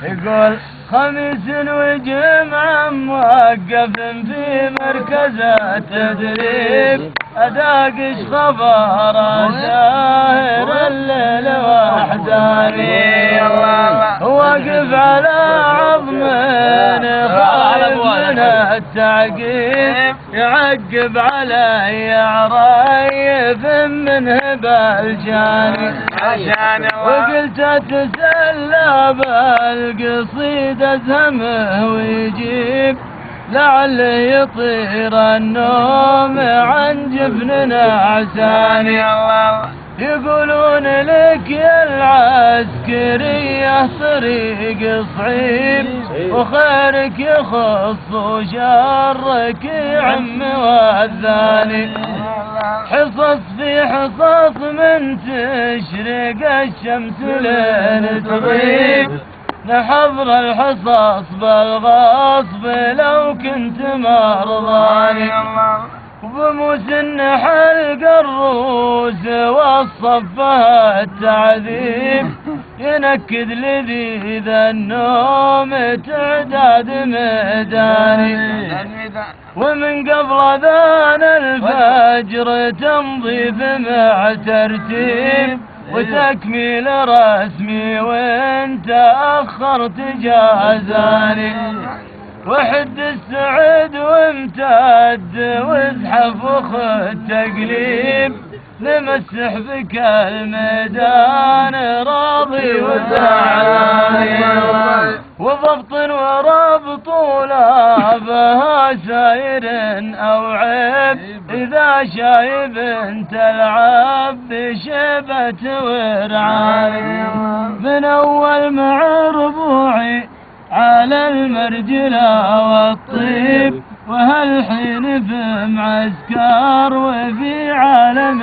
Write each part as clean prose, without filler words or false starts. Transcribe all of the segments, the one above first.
يقول خميس وجمعة موقف في مركز التدريب أداقش خبر ساهر الليل وحداني واقف على عظم خايف من التعقيب يعقب علي عريف منه بالجاني وقلت اتسلى بالقصيد ازهمه ويجيب لعل يطير النوم عن جفننا عساني يقولون لك يا العسكرية طريق صعيب وخيرك يخص وشرك يعم والثاني حصص في حصص من تشرق الشمس لين تغيب نحضر الحصص بالغصب لو كنت مرضاني وبموسن حلق الروس والصفها التعذيب ينكد لذيذ النوم تعداد ميداني ومن قبل اذان الفجر تمضي بمع ترتيب وتكميل رسمي وانت اخرت جازاني وحد السعد وامتد وازحف وخد تقليب نمسح بك الميدان راضي وزعلاني وضبط وربط ولا بها ساير او عيب اذا شايب تلعب بشيبة ورعاني من اول مع ربوعي على المرجلة والطيب وهالحين في معسكر وفي عالم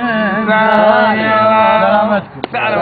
ثاني.